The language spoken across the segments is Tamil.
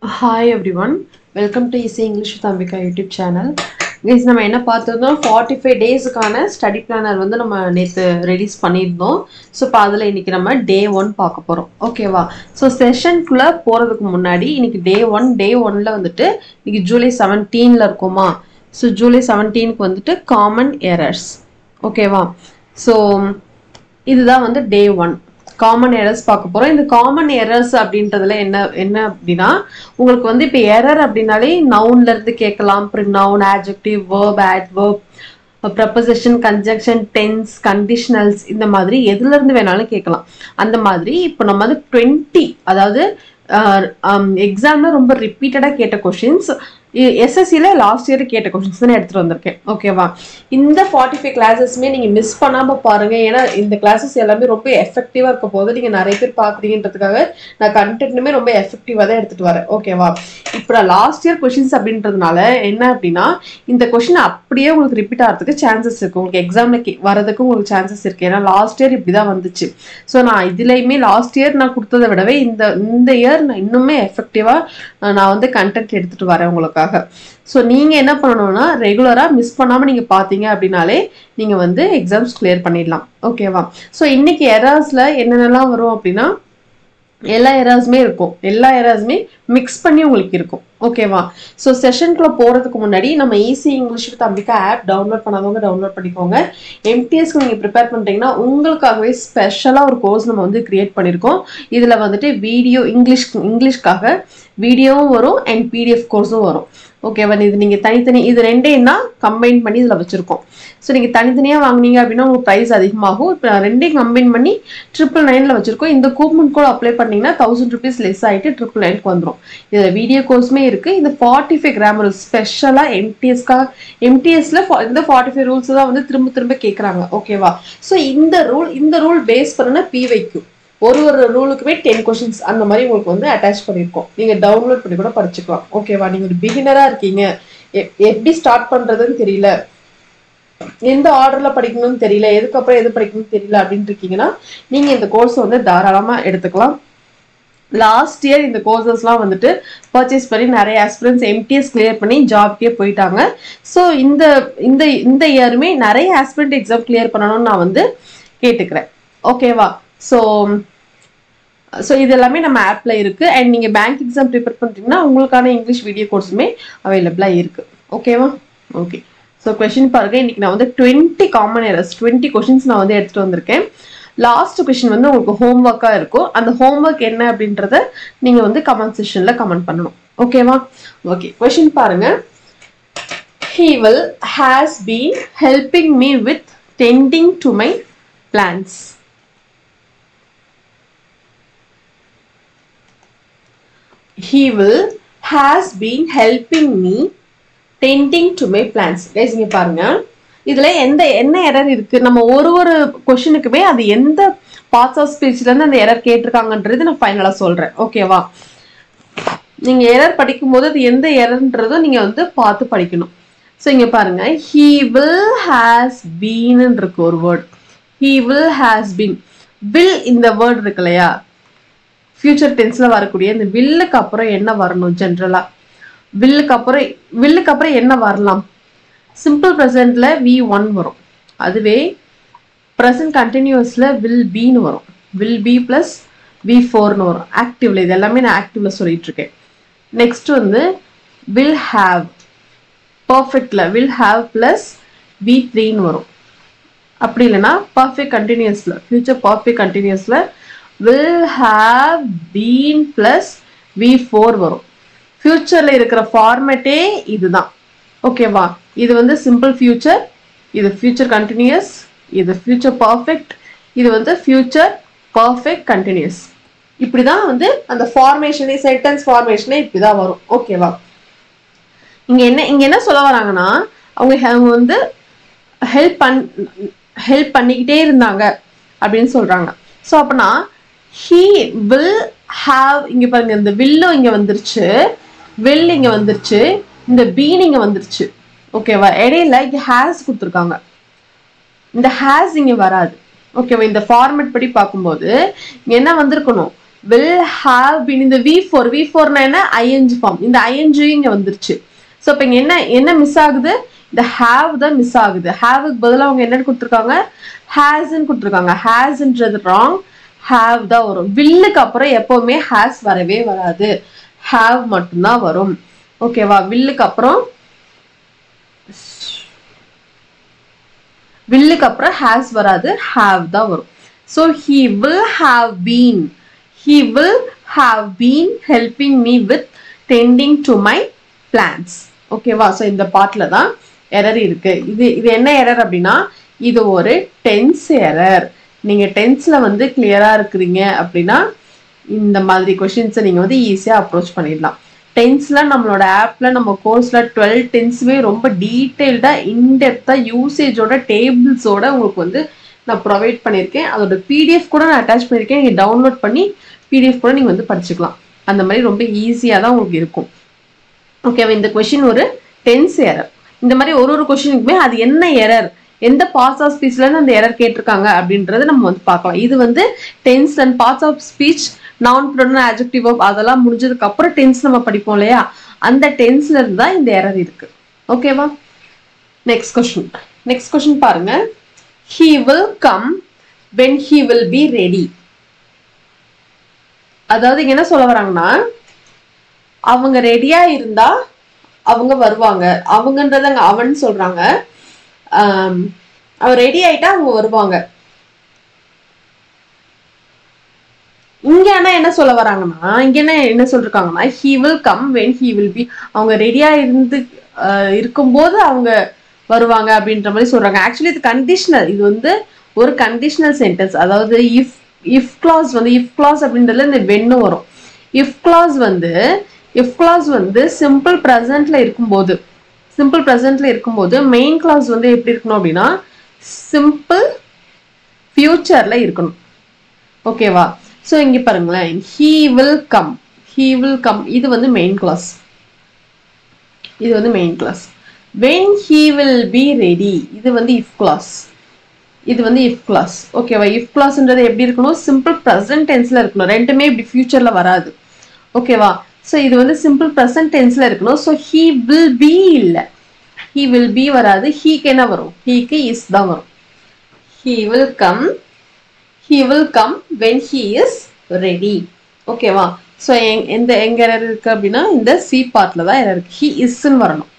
Hi everyone, welcome to Easy English with Ambika YouTube channel. Guys, நம்ம என்ன பார்த்தோம்னா 45 டேஸ்க்கான ஸ்டடி பிளானர் வந்து நம்ம நேத்து ரிலீஸ் பண்ணியிருந்தோம். ஸோ இப்போ அதில் இன்னைக்கு நம்ம டே 1 பார்க்க போகிறோம். ஓகேவா? ஸோ செஷனுக்குள்ளே போகிறதுக்கு முன்னாடி இன்னைக்கு டே 1ல வந்துட்டு இன்னைக்கு ஜூலை 17ல இருக்குமா? ஸோ ஜூலை 17க்கு வந்துட்டு காமன் எரர்ஸ். ஓகேவா? ஸோ இதுதான் வந்து டே 1. காமன் எரர்ஸ் பார்க்க போறோம். இந்த காமன் எரர்ஸ் அப்படின்றதுல என்ன அப்படின்னா, உங்களுக்கு வந்து இப்போ எரர் அப்படின்னாலே நவுன்ல இருந்து கேட்கலாம். Noun, adjective, verb, adverb, preposition, conjunction, tense, conditionals, இந்த மாதிரி எதுல இருந்து வேணாலும் கேட்கலாம். அந்த மாதிரி இப்போ நம்ம வந்து 20, அதாவது எக்ஸாம்ல ரொம்ப ரிப்பீட்டடா கேட்ட கொஸ்டின்ஸ், எஸ்எஸ்சில லாஸ்ட் இயர் கேட்ட கொஸ்டின்ஸ் தான் எடுத்துட்டு வந்திருக்கேன். ஓகேவா? இந்த 45 கிளாஸஸ்மே நீங்க மிஸ் பண்ணாம பாருங்க. ஏன்னா இந்த கிளாஸஸ் எல்லாமே ரொம்ப எஃபெக்டிவா இருக்க போது. நீங்க நிறைய பேர் பாக்குறீங்கன்றதுக்காக நான் கண்டென்ட்டுமே ரொம்ப எஃபெக்டிவா தான் எடுத்துட்டு வரேன். ஓகேவா? இப்போ லாஸ்ட் இயர் கொஸ்டின்ஸ் அப்படின்றதுனால என்ன அப்படின்னா, இந்த கொஸ்டின் அப்படியே உங்களுக்கு ரிப்பீட் ஆகிறதுக்கு சான்சஸ் இருக்கு. உங்களுக்கு எக்ஸாம்ல வரதுக்கு உங்களுக்கு சான்சஸ் இருக்கு. ஏன்னா லாஸ்ட் இயர் இப்படிதான் வந்துச்சு. ஸோ நான் இதுலயுமே லாஸ்ட் இயர் நான் கொடுத்ததை விடவே இந்த இயர் நான் இன்னுமே எஃபெக்டிவா நான் வந்து கண்டென்ட் எடுத்துட்டு வரேன் உங்களுக்காக. ஸோ நீங்க என்ன பண்ணணும்னா, ரெகுலரா மிஸ் பண்ணாம நீங்க பாத்தீங்க அப்படின்னாலே நீங்க வந்து எக்ஸாம்ஸ் கிளியர் பண்ணிடலாம். ஓகேவா? ஸோ இன்னைக்கு எரர்ஸ்ல என்னென்னலாம் வரும் அப்படின்னா, எல்லா எரர்ஸுமே இருக்கும். எல்லா எரர்ஸுமே மிக்ஸ் பண்ணி உங்களுக்கு இருக்கும். ஓகேவா? ஸோ செஷனுக்குள்ள போறதுக்கு முன்னாடி நம்ம easy English with Ambika app download பண்ணாதவங்க டவுன்லோட் பண்ணிக்கோங்க. எம்டிஎஸ்க்கு நீங்க ப்ரிப்பேர் பண்றீங்கன்னா உங்களுக்காகவே ஸ்பெஷலா ஒரு கோர்ஸ் நம்ம வந்து கிரியேட் பண்ணிருக்கோம். இதுல வந்துட்டு வீடியோ இங்கிலீஷ்க்காக வீடியோவும் வரும் அண்ட் பிடிஎஃப் கோர்ஸும் வரும். ஓகேவா? இது நீங்க தனித்தனி இது ரெண்டையும் தான் கம்பைன் பண்ணி இதுல வச்சிருக்கோம். ஸோ நீங்க தனித்தனியா வாங்கினீங்க அப்படின்னா உங்களுக்கு ப்ரைஸ் அதிகமாகும். இப்போ ரெண்டையும் கம்பைன் பண்ணி 999ல வச்சிருக்கோம். இந்த கூப்பன் கோட் அப்ளை பண்ணீங்கன்னா 1000 rupees லெஸ் ஆயிட்டு 999க்கு வந்துடும். இதுல வீடியோ கோர்ஸுமே இருக்கு. இந்த 45 கிராமர் ஸ்பெஷலா எம்டிஎஸ்ல இந்த 45 ரூல்ஸ் தான் வந்து திரும்ப கேட்கறாங்க. ஓகேவா? ஸோ இந்த ரூல் பேஸ் பண்ண பிவைக்கு ஒரு ரூலுக்குமே 10 கொஸ்டின்ஸ் அந்த மாதிரி உங்களுக்கு வந்து அட்டாச் பண்ணியிருக்கோம். நீங்க டவுன்லோட் பண்ணி கூட படிச்சுக்கலாம். ஓகேவா? நீங்க ஒரு பிகினரா இருக்கீங்க, எப்படி ஸ்டார்ட் பண்றதுன்னு தெரியல, எந்த ஆர்டர்ல படிக்கணும்னு தெரியல, எதுக்கப்புறம் எது படிக்கணும்னு தெரியல அப்படின்னு இருக்கீங்கன்னா நீங்க இந்த கோர்ஸ் வந்து தாராளமா எடுத்துக்கலாம். லாஸ்ட் இயர் இந்த கோர்சஸ்லாம் வந்துட்டு பர்ச்சேஸ் பண்ணி நிறைய ஆஸ்பிரன்ஸ் எம்டிஎஸ் கிளியர் பண்ணி ஜாப்க்கே போயிட்டாங்க. ஸோ இந்த இயருமே நிறைய ஆஸ்பிரண்ட் எக்ஸாம் கிளியர் பண்ணணும்னு நான் வந்து கேட்டுக்கிறேன். ஓகேவா? ஸோ இது எல்லாமே நம்ம ஆப்ல இருக்கு. அண்ட் நீங்க பேங்க் எக்ஸாம் ப்ரிப்பேர் பண்றீங்கன்னா உங்களுக்கான இங்கிலீஷ் வீடியோ கோர்ஸுமே அவைலபிளா இருக்கு. ஓகேவா? ஓகே. ஸோ கொஸ்டின் பாருங்க. இன்னைக்கு நான் வந்து 20 காமன் எரர்ஸ் 20 கொஸ்டின்ஸ் நான் வந்து எடுத்துட்டு வந்திருக்கேன். லாஸ்ட் கொஸ்டின் வந்து உங்களுக்கு ஹோம்ஒர்க்கா இருக்கும். அந்த ஹோம்ஒர்க் என்ன அப்படின்றத நீங்க வந்து கமெண்ட் செக்ஷன்ல கமெண்ட் பண்ணணும். ஓகேவா? ஓகே. கொஸ்டின் பாருங்க. He has been helping me with tending to my plants. He has been helping me tending to my plants. guys இங்க பாருங்க. இதுல என்ன எரர் இருக்கு, நம்ம ஒரு क्वेश्चनக்குமே அது எந்த பார்ட்ஸ் ஆஃப் ஸ்பீச்ல இருந்து அந்த எரர் கேட்டிருக்காங்கன்றது நான் ஃபைனலா சொல்றேன். ஓகேவா? நீங்க எரர் படிக்கும்போது அது எந்த எரர்ன்றதோ நீங்க வந்து பார்த்து படிக்கணும். சோ இங்க பாருங்க. he will has been இருக்கு ஒரு word. he will has been. will இந்த வேர்ட் இருக்கு இல்லையா, ஃபியூச்சர் டென்ஸ்ல வரக்கூடிய இந்த வில்லுக்கு அப்புறம் என்ன வரணும்? ஜெனரலா வில்லுக்கு அப்புறம் என்ன வரலாம்? சிம்பிள் ப்ரெசென்ட்ல V1 வரும். அதுவே ப்ரெசென்ட் கண்டினியூஸ்ல will beன்னு வரும். will be plus V4ன்னு வரும். ஆக்டிவ்ல இது எல்லாமே நான் ஆக்டிவ்ல சொல்லிட்டு இருக்கேன். நெக்ஸ்ட் வந்து will have. பர்ஃபெக்ட்ல will have plus V3ன்னு வரும். அப்படி இல்லைன்னா பர்ஃபெக்ட் கண்டினியூஸ்ல ஃபியூச்சர் பர்ஃபெக்ட் கண்டினியூஸ்ல will have been plus V4 வரும். ஃபியூச்சர்ல இருக்கிற ஃபார்மேட்டே இதுதான். ஓகேவா? இது வந்து சிம்பிள் ஃபியூச்சர், இது ஃபியூச்சர் கண்டினியூஸ், இது ஃபியூச்சர் பர்ஃபெக்ட், இது வந்து ஃபியூச்சர் பர்ஃபெக்ட் கண்டினியூஸ். இப்படிதான் வந்து அந்த ஃபார்மேஷனே, சென்டென்ஸ் ஃபார்மேஷனே இப்படிதான் வரும். ஓகேவா? இங்க என்ன சொல்ல வராங்கன்னா, அவங்க வந்து ஹெல்ப் பண்ணிக்கிட்டே இருந்தாங்க அப்படின்னு சொல்றாங்க. ஸோ அப்படின்னா he will have, இங்க பாருங்க, இந்த will இங்க வந்துருச்சு, will இங்க வந்துருச்சு, இந்த being இங்க வந்துருச்சு. ஓகேவா? இடையில இங்க has கொடுத்துருக்காங்க. இந்த has இங்க வராது. ஓகேவா? இந்த ஃபார்மேட் படி பார்க்கும்போது என்ன வந்திருக்கணும்? will have been இந்த V4 னா என்ன ing ஃபார்ம் இந்த ing இங்க வந்துருச்சு சோ இப்போ இங்க என்ன மிஸ் ஆகுது இந்த have தான் மிஸ் ஆகுது have க்கு பதிலா அவங்க என்ன கொடுத்திருக்காங்க has ன்னு கொடுத்திருக்காங்க has ன்றது wrong have தான் வரும் will க்கு அப்புறம் எப்பவுமே has வரவே வராது have மட்டும் தான் வரும் ஓகேவா will க்கு அப்புறம் will க்கு அப்புறம் has வராது have தான் வரும் so he will have been helping me with tending to my plants ஓகேவா சோ இந்த பார்ட்ல தான் எரர் இருக்கு இது என்ன எரர் அப்படினா இது ஒரு டென்ஸ் எரர் நீங்க டென்ஸ்ல வந்து கிளியரா இருக்கீங்க அப்படினா இந்த மாதிரி क्वेश्चंस நீங்க வந்து ஈஸியா அப்ரோச் பண்ணிடலாம் டென்ஸ்ல நம்மளோட ஆப்ல நம்ம கோர்ஸ்ல 12 டென்ஸ்வே ரொம்ப டீடைல்டா இன் டெப்தா யூசேஜோட டேபிள்ஸோட உங்களுக்கு வந்து நான் ப்ரொவைட் பண்ணிருக்கேன் அதோட PDF கூட நான் அட்டாச் பண்ணிருக்கேன் நீங்க டவுன்லோட் பண்ணி PDF கூட நீங்க வந்து படிச்சுக்கலாம் அந்த மாதிரி ரொம்ப ஈஸியா தான் உங்களுக்கு இருக்கும் ஓகேவா இந்த क्वेश्चन ஒரு டென்ஸ் எரர் இந்த மாதிரி ஒரு क्वेश्चनக்குமே அது என்ன எரர் எந்த பார்ட்ஸ் ஆஃப் ஸ்பீச்ல இருந்து அந்த எரர் கேட்டிருக்காங்க அப்படின்றத நம்ம வந்து பார்க்கலாம் இது வந்து tense and parts of speech noun pronoun adjective verb அதெல்லாம் முடிஞ்சதுக்கு அப்புறம் டென்ஸ் நம்ம படிப்போம் இல்லையா அந்த டென்ஸ்ல இருந்து தான் இந்த எரர் இருக்கு ஓகேவா நெக்ஸ்ட் क्वेश्चन பாருங்க he will come when he will be ready அதாவது என்ன சொல்ல வராங்கன்னா அவங்க ரெடியா இருந்தா அவங்க வருவாங்க அவங்கன்றதங்க அவன் சொல்றாங்க அவ ரெடி ஆயிட்டா அவங்க வருவாங்க இங்க என்ன சொல்ல வராங்கன்னா இங்க என்ன சொல்றாங்கன்னா he will come when he will be அவங்க ரெடியா இருக்கும்போது அவங்க வருவாங்க அப்படின்ற மாதிரி சொல்றாங்க ஆக்சுவலி இது கண்டிஷனல் இது வந்து ஒரு கண்டிஷனல் சென்டென்ஸ் அதாவது if clause வந்து if clause அப்படின்றதுல இந்த when வரும் if clause வந்து simple presentல இருக்கும்போது மெயின் clause வந்து எப்படி இருக்கணும் அப்படினா simple futureல இருக்கணும் ஓகேவா சோ இங்க பாருங்களேன் he will come இது வந்து main clause when he will be ready இது வந்து if clause ஓகேவா if clauseன்றது எப்படி இருக்கணும் simple present tenseல இருக்கணும் ரெண்டுமே இப்படி futureல வராது ஓகேவா சோ இது வந்து simple present tenseல இருக்கணும் சோ he will be இல்ல he will be வராது he க்கு என்ன வரும் he க்கு is தான் வரும் he will come when he is ready ஓகேவா சோ எங்க எரர் இருக்கு அப்படினா இந்த C பார்ட்ல தான் எரர் இருக்கு he is ன்னு வரணும்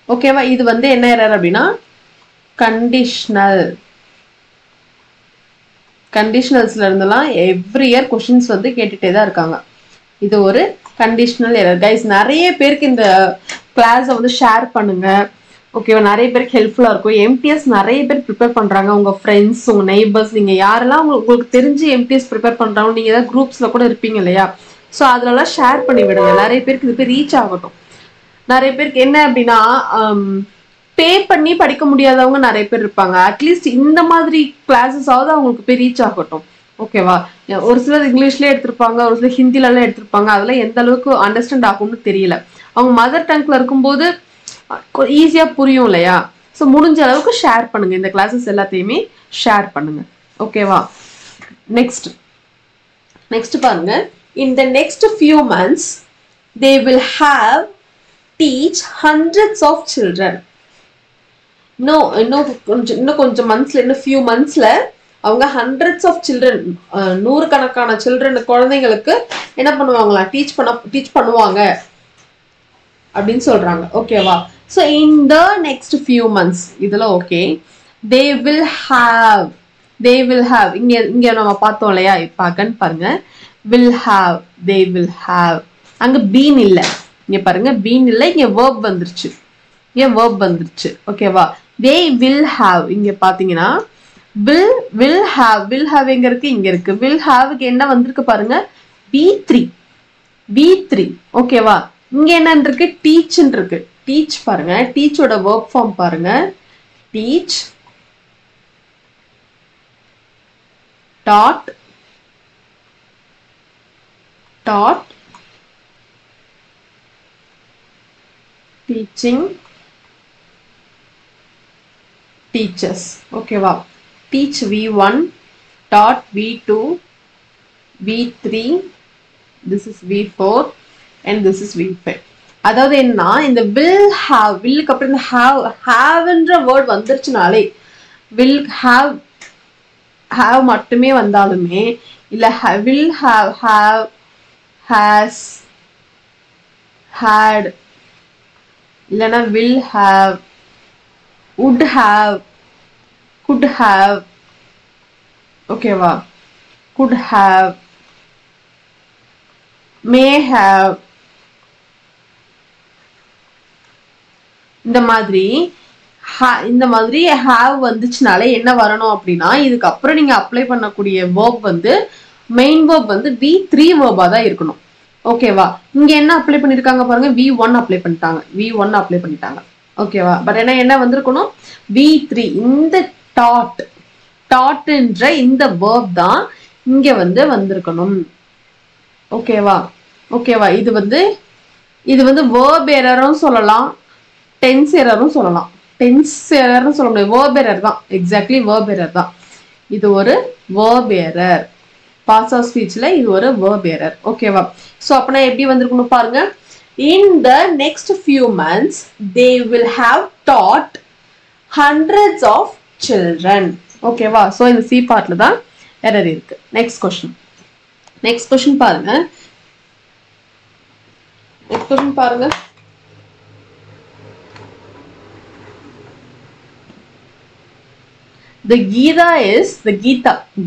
ஓகேவா இது வந்து என்ன எரர் அப்படினா கண்டிஷனல்ஸ்ல இருந்தெல்லாம் எவ்ரி இயர் क्वेश्चंस வந்து கேட்டுட்டே தான் இருக்காங்க இது ஒரு கண்டிஷனல் எரர் गाइस நிறைய பேருக்கு இந்த கிளாஸை வந்து ஷேர் பண்ணுங்க ஓகேவா நிறைய பேருக்கு ஹெல்ப்ஃபுல்லா இருக்கும் MTS நிறைய பேர் ப்ரிப்பேர் பண்றாங்க உங்க फ्रेंड्स உங்க நெய்பர்ஸ் நீங்க யாரெல்லாம் உங்களுக்கு தெரிஞ்சு MTS ப்ரிப்பேர் பண்றாங்க நீங்க ஏதாவது குரூப்ஸ்ல கூட இருப்பீங்க இல்லையா சோ அதெல்லாம் ஷேர் பண்ணி விடுங்க நிறைய பேருக்கு இது ரீச் ஆகட்டும் நிறைய பேருக்கு என்ன அப்படினா பே பண்ணி படிக்க முடியாதவங்க நிறைய பேர் இருப்பாங்க அட்லீஸ்ட் இந்த மாதிரி கிளாसेस ஆவது அவங்களுக்கு போய் ரீச் ஆகட்டும் ஓகேவா ஒரு சிலர் இங்கிலீஷ்லயே எடுத்துப்பாங்க ஒரு சிலர் ஹிந்தில எல்லாம் எடுத்துப்பாங்க அதெல்லாம் எந்த அளவுக்கு அண்டர்ஸ்டாண்ட் ஆகும்னு தெரியல அவங்க மதர் டங்க்ல இருக்கும்போது ஈஸியா புரியும் இல்லையா சோ முடிஞ்ச அளவுக்கு ஷேர் பண்ணுங்க இந்த கிளாसेस எல்லாத்தையுமே ஷேர் பண்ணுங்க ஓகேவா நெக்ஸ்ட் பாருங்க in the next few months they will have teach hundreds of children இன்னும் கொஞ்சம் மந்த்ஸ்ல இன்னும் few monthsல அவங்க hundreds of children நூறுக்கணக்கான children குழந்தைகளுக்கு என்ன பண்ணுவாங்களா டீச் பண்ணுவாங்க அப்படினு சொல்றாங்க ஓகேவா so in the next few months இதல ஓகே they will have இங்க நம்ம பார்த்தோம் இல்லையா இப்ப அகன் பாருங்க will have அங்க been இல்ல இங்க பாருங்க been இல்ல இங்க verb வந்துருச்சு ஓகேவா they will have இங்க பாத்தீங்கன்னா will have எங்க இருக்கு will have க்கு என்ன வந்திருக்கு பாருங்க B3 ஓகேவா இங்க என்ன இருக்கு teach ன்னு இருக்கு teach பாருங்க teach ஓட verb form பாருங்க teach taught teaching teachers ஓகேவா teach V1 taught V2 V3 this is V4 and this is V5. அதாவது என்ன, இந்த will have, willக்கு அப்புறம் இந்த haveன்ற வேர்ட் வந்துருச்சுனாலே, will have மட்டுமே வந்தாலுமே, இல்ல will have, has, had, இல்லனா will have, would have, could have, ஓகேவா, could have, may have, இந்த மாதிரி have வந்துச்சுனாலே என்ன வரணும் அப்படின்னா, இதுக்கு அப்புறம் நீங்க அப்ளை பண்ணக்கூடிய verb வந்து மெயின் verb வந்து V3 verb தான் இருக்கணும். ஓகேவா, இங்க என்ன அப்ளை பண்ணிருக்காங்க பாருங்க, V1 அப்ளை பண்ணிட்டாங்க. ஓகேவா, பட் என்ன வந்திருக்கணும், V3. இந்த டாட்ன்ற இந்த verb தான் இங்க வந்து வந்திருக்கணும். ஓகேவா, இது வந்து verb errorம் சொல்லலாம், tense errorம் சொல்லலாம். tense errorனு சொல்ல முடியாது, verb error தான். எக்ஸாக்ட்லி verb error தான். இது ஒரு verb error. பாஸ் ஆஃப் ஸ்பீச்ல இது ஒரு verb error. ஓகேவா, சோ அப்பனா எப்படி வந்திருக்கணும் பாருங்க, in the next few months they will have taught hundreds of children. ஓகேவா, சோ இந்த C பார்ட்ல தான் எரர் இருக்கு. நெக்ஸ்ட் கொஸ்டின் பாருங்க. The Gita is,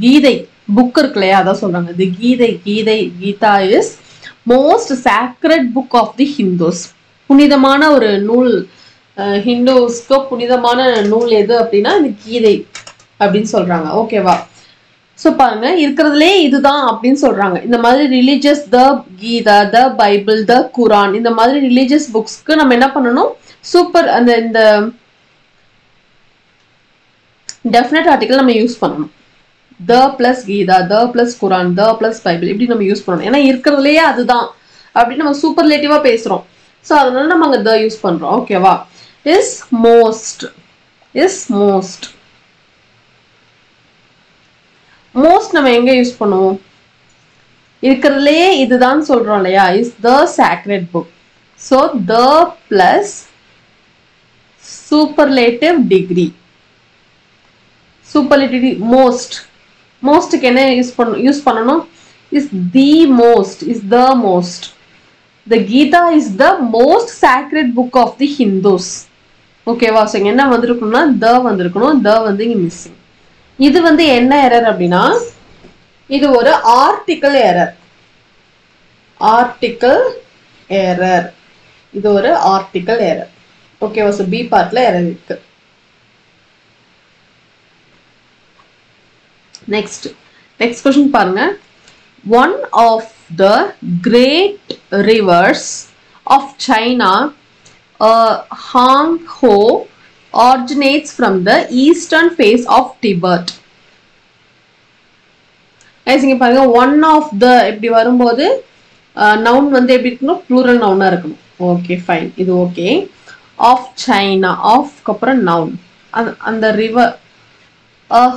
Gita book இருக்கு இல்லையா, அதான் சொல்றாங்க. The Gita is most sacred book of the Hindus. புனிதமான ஒரு நூல், ஹிந்துஸ்க்கு புனிதமான நூல் எது அப்படின்னா இந்த கீதை அப்படின்னு சொல்றாங்க. ஓகேவா, சோ பாருங்க, இருக்கிறதுலே இதுதான் அப்படின்னு சொல்றாங்க. இந்த மாதிரி religious, the Gita, the Bible, the Quran, இந்த மாதிரி ரிலீஜியஸ் புக்ஸ்க்கு நம்ம என்ன பண்ணணும், சூப்பர் இந்த டெஃபினட் ஆர்டிகல் நம்ம யூஸ் பண்ணணும். த பிளஸ் கீதா, த பிளஸ் குரான், த பிளஸ் பைபிள், இப்படி நம்ம யூஸ் பண்ணணும். ஏன்னா இருக்கிறதுலயே அதுதான் அப்படின்னு நம்ம சூப்பர்லேட்டிவா பேசுறோம். ஸோ அதனால நம்ம அங்கே த யூஸ் பண்றோம். ஓகேவா, இஸ் மோஸ்ட் நம்ம எங்க யூஸ் பண்ணுவோம், இருக்கிறதுலயே இதுதான் சொல்றோம் இல்லையா, is the sacred book. So the plus superlative degree, மோஸ்ட்க்கு என்ன யூஸ் பண்ணணும், is the most, is the most. The Gita is the most sacred book of the Hindus. ஓகேவா, சோ என்ன வந்திருக்கணும்னா த வந்திருக்கணும், த வந்து இங்க மிஸ்ஸிங். இது வந்து என்ன எரர் அப்படின்னா, இது ஒரு ஆர்டிக்கல் எரர். இது ஒரு ஆர்டிக்கல் எரர். ஓகேவா, சோ பி பார்ட்ல எரர் இருக்கு. நெக்ஸ்ட் கொஸ்டின் பாருங்க. One of the great rivers of China, Huanghe, originates from the eastern face of Tibet. இங்க பாருங்க, ஒன் ஆஃப் த இப்படி வரும்போது நவுன் வந்து எப்படி இருக்கணும், ப்ளூரல் நவுனா இருக்கணும். ஓகே ஃபைன், இது ஓகே. ஆஃப் சைனா, ஆஃப் அப்புறம் நவுன், அந்த river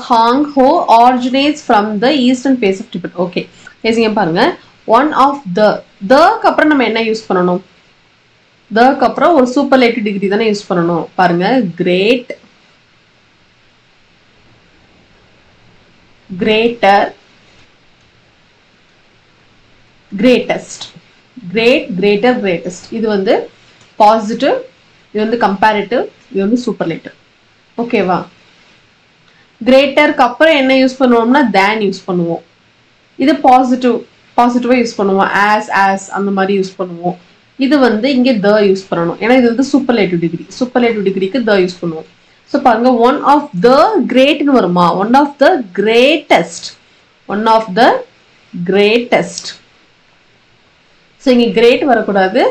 Huanghe originates from the eastern face of Tibet. Okay, இங்க பாருங்க, ஒன் ஆஃப் தக்கு அப்புறம் நம்ம என்ன யூஸ் பண்ணணும், தக்கு அப்புறம் ஒரு சூப்பர்லேட்டிவ் டிகிரி தானே யூஸ் பண்ணணும். பாருங்க, கிரேட்டர், கிரேட்டஸ்ட், கிரேட்டஸ்ட். இது வந்து பாசிட்டிவ், இது வந்து கம்பேரிட்டிவ், இது வந்து சூப்பர்லேட்டிவ். ஓகேவா, கிரேட்டருக்கு அப்புறம் என்ன யூஸ் பண்ணுவோம்னா தேன் யூஸ் பண்ணுவோம். இது பாசிட்டிவா யூஸ் பண்ணுவோம், ஆஸ் அந்த மாதிரி யூஸ் பண்ணுவோம். இது வந்து இங்க த யூஸ் பண்ணணும், ஏன்னா இது வந்து சூப்பர்லேட்டிவ் டிகிரிக்கு த யூஸ் பண்ணுவோம். ஸோ பாருங்க, ஒன் ஆஃப் த கிரேட்னு வருமா, one of the greatest. So இங்க கிரேட் வரக்கூடாது,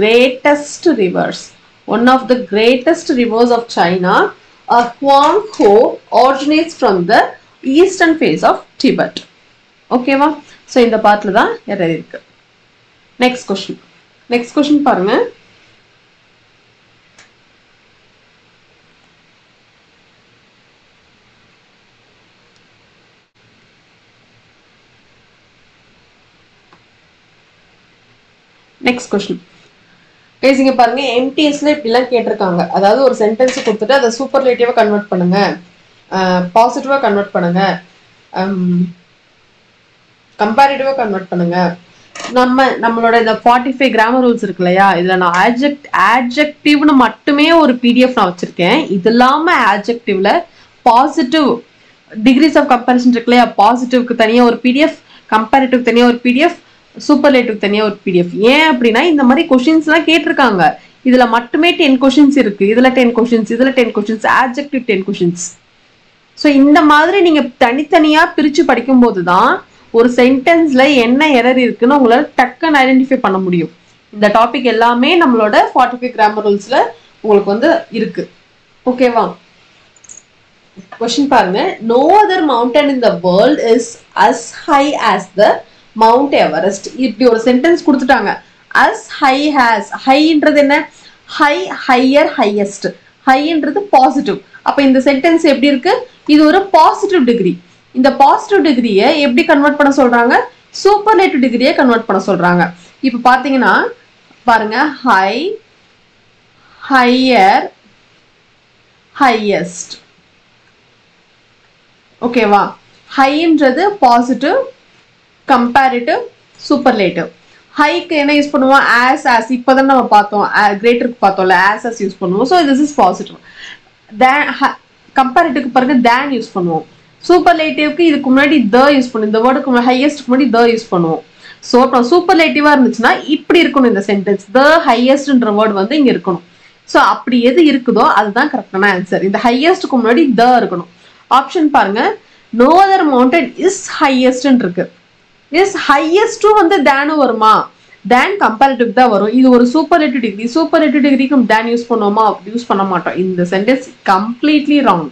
greatest rivers. One of the greatest rivers of China, Huanghe, originates from the eastern face of Tibet. ஓகேவா, ஸோ இந்த பார்ட்ல தான் எரர் இருக்கு. நெக்ஸ்ட் கொஸ்டின் பாருங்க. நெக்ஸ்ட் கொஸ்டின் கைஸ், இங்க பாருங்க எம்டிஎஸ்ல இப்படிலாம் கேட்டிருக்காங்க. அதாவது ஒரு சென்டென்ஸ் கொடுத்துட்டு அதை சூப்பர்லேட்டிவா கன்வெர்ட் பண்ணுங்க, பாசிட்டிவா கன்வெர்ட் பண்ணுங்க, கம்பேரிட்டிவா கன்வெர்ட் பண்ணுங்க. நம்மளோட இந்த 45 கிராமர் ரூல்ஸ் இருக்கு இல்லையா, இதுல நான் ஆட்ஜெக்டிவ்னு மட்டுமே ஒரு பிடிஎஃப் நான் வச்சிருக்கேன். இது இல்லாம ஆட்ஜெக்டிவ்ல பாசிட்டிவ் டிகிரிஸ் ஆஃப் கம்பேரிசன் இருக்கு இல்லையா, பாசிட்டிவ்க்கு தனியா ஒரு பிடிஎஃப், கம்பேரிட்டிவ் தனியா ஒரு பிடிஎஃப், சூப்பர்லேட்டிவ் தனியா ஒரு பிடிஎஃப். ஏன் அப்படின்னா இந்த மாதிரி கொஸ்டின்ஸ் எல்லாம் கேட்டிருக்காங்க. இதுல மட்டுமே 10 கொஸ்டின்ஸ் இருக்கு, இதுல 10 கொஸ்டின்ஸ், இதுல 10 கொஸ்டின்ஸ், ஆட்ஜெக்டிவ் 10 கொஸ்டின்ஸ். ஸோ இந்த மாதிரி நீங்க தனித்தனியா பிரிச்சு படிக்கும் போதுதான் ஒரு சென்டென்ஸ்ல என்ன எரர் இருக்குன்னு உங்களால டக்குன்னு ஐடென்டிஃபை பண்ண முடியும். இந்த டாபிக் எல்லாமே நம்மளோட 45 கிராமர் ரூல்ஸ்ல உங்களுக்கு வந்து இருக்கு. ஓகேவா? கொஸ்டின் பாருங்க. No other mountain in the world is as high as the Mount Everest. இப்படி ஒரு சென்டென்ஸ் கொடுத்துட்டாங்க. as high as, ஹைன்றது என்ன? High, higher, highest. ஹைன்றது பாசிட்டிவ். அப்ப இந்த சென்டென்ஸ் எப்படி இருக்கு? இது ஒரு பாசிட்டிவ் டிகிரி. இந்த பாசிட்டிவ் டிகிரியை எப்படி கன்வெர்ட் பண்ண சொல்றாங்க? சூப்பர்லேட்டிவ் டிகிரியை கன்வெர்ட் பண்ண சொல்றாங்க. இப்ப பாத்தீங்கன்னா பாருங்க, ஹை, ஹையர், ஹையஸ்ட். ஓகேவா? ஹைன்றது பாசிட்டிவ், கம்பேரிட்டிவ், சூப்பர்லேட்டிவ். ஹைக்கு என்ன யூஸ் பண்ணுவோம்? as இப்பதான் நம்ம பார்த்தோம், கிரேட்டருக்கு பார்த்தோம்ல, as யூஸ் பண்ணுவோம். So this is positive. கம்பேரிட்டிவ்க்கு பாருங்க தேன் யூஸ் பண்ணுவோம். சூப்பர்லேட்டிவ்க்கு இதுக்கு முன்னாடி த யூஸ் பண்ணுவோம். இந்த வேர்டுக்கு ஹையஸ்ட்க்கு முன்னாடி த யூஸ் பண்ணுவோம். ஸோ அப்புறம் சூப்பர்லேட்டிவா இருந்துச்சுன்னா இப்படி இருக்கணும் இந்த சென்டென்ஸ். த ஹையஸ்ட்ன்ற வேர்டு வந்து இங்க இருக்கணும். ஸோ அப்படி எது இருக்குதோ அதுதான் கரெக்டான ஆன்சர். இந்த ஹையஸ்ட்க்கு முன்னாடி த இருக்கணும். ஆப்ஷன் பாருங்க, நோ அதர் மவுண்டன் இஸ் ஹையஸ்ட்னு இருக்கு. இஸ் ஹையஸ்டும் வந்து தேனும் வருமா? தேன் கம்பேரிட்டிவ் தான் வரும். இது ஒரு சூப்பர்லேட்டிவ் டிகிரி. சூப்பர்லேட்டிவ் டிகிரிக்கு தேன் யூஸ் பண்ணுவோமா? யூஸ் பண்ண மாட்டோம். இந்த சென்டென்ஸ் கம்ப்ளீட்லி ராங்.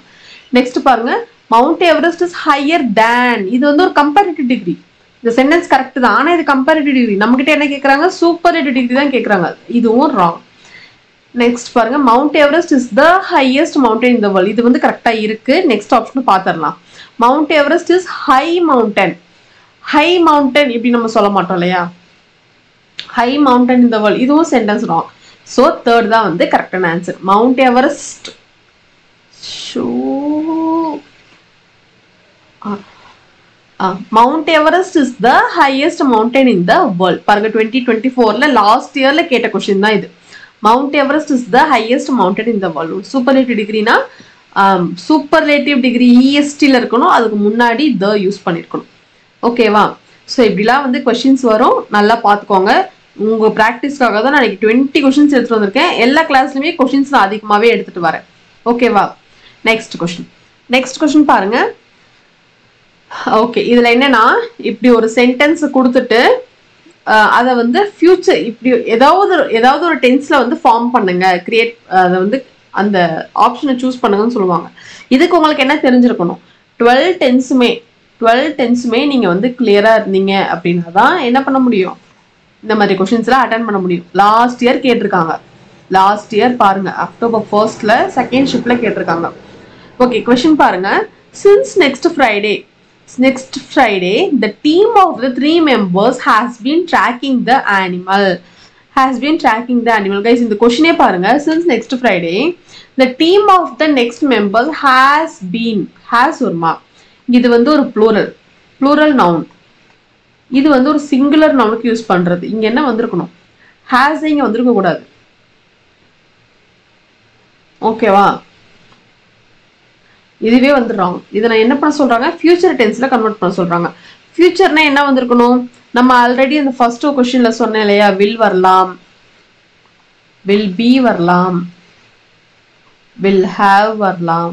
நெக்ஸ்ட் பாருங்க, Mount Everest is higher than. இது வந்து ஒரு கம்பேரிட்டிவ் டிகிரி. இந்த சென்டென்ஸ் கரெக்ட் தான், ஆனா இது கம்பேரிட்டிவ் டிகிரி. நம்ம கிட்ட என்ன கேட்கறாங்க? சூப்பர்லேட்டிவ் டிகிரி தான் கேட்கறாங்க. இதுவும் ராங். நெக்ஸ்ட் பாருங்க, Mount Everest is the highest mountain in the world. இது வந்து கரெக்டா இருக்கு. நெக்ஸ்ட் ஆப்ஷன் பாத்திரலாம். Mount Everest is high mountain. High mountain இப்படி நம்ம சொல்ல மாட்டோம் இல்லையா, high mountain in the world. இதுவும் சென்டென்ஸ் ராங். ஸோ தேர்ட் தான் வந்து கரெக்டான answer. Mount Everest Mount Everest is the highest mountain in the world. பாருங்க 2024ல லாஸ்ட் இயர்ல கேட்ட கொஸ்டின் தான் இது. Mount Everest is the highest mountain in the world. Superlative டிகிரினா சூப்பர்லேட்டிவ் டிகிரி இஎஸ்டில இருக்கணும், அதுக்கு முன்னாடி த யூஸ் பண்ணிருக்கணும். ஓகேவா? ஸோ இப்படிலாம் வந்து கொஸ்டின்ஸ் வரும், நல்லா பார்த்துக்கோங்க. உங்க ப்ராக்டிஸ்க்காக தான் நான் 20 கொஸ்டின்ஸ் எடுத்துட்டு வந்திருக்கேன். எல்லா கிளாஸ்லயுமே கொஸ்டின்ஸ் நான் அதிகமாகவே எடுத்துட்டு வரேன். ஓகேவா? நெக்ஸ்ட் கொஸ்டின் பாருங்க. ஓகே, இதுல என்னன்னா இப்படி ஒரு சென்டென்ஸ் கொடுத்துட்டு அதை வந்து ஃபியூச்சர் இப்படி ஏதாவது ஒரு டென்ஸ்ல வந்து ஃபார்ம் பண்ணுங்க, கிரியேட், அதை வந்து அந்த ஆப்ஷனை சூஸ் பண்ணுங்கன்னு சொல்லுவாங்க. இதுக்கு உங்களுக்கு என்ன தெரிஞ்சிருக்கணும்? 12 டென்ஸுமே நீங்க வந்து கிளியரா இருந்தீங்க அப்படின்னா தான் என்ன பண்ண முடியும், இந்த மாதிரி கொஸ்டின்ஸ் எல்லாம் அட்டன் பண்ண முடியும். லாஸ்ட் இயர் கேட்டிருக்காங்க. லாஸ்ட் இயர் பாருங்க, October 1st செகண்ட் ஷிப்ட்ல கேட்டிருக்காங்க. ஓகே, கொஸ்டின் பாருங்க. Since next Friday, the team of the 3 members has been tracking the animal. Guys, இந்த கொஸ்டினே பாருங்க. Since next Friday, the team of the next members has வருமா? இது வந்து ஒரு plural noun. இது வந்து ஒரு singular nounக்கு யூஸ் பண்றது. இங்க என்ன வந்திருக்கணும்? has இங்க வந்திருக்க கூடாது. ஓகேவா? இதுவே வந்துடுறாங்க. இதை நான் என்ன பண்ண சொல்றாங்க? ஃபியூச்சர் டென்ஸ்ல கன்வெர்ட் பண்ண சொல்றாங்க. ஃபியூச்சர்னா என்ன வந்திருக்கணும்? நம்ம ஆல்ரெடி அந்த ஃபர்ஸ்ட் கொஸ்டின்ல சொன்னேன் இல்லையா, வில் வரலாம், வில் பி வரலாம், வில் ஹாவ் வரலாம்,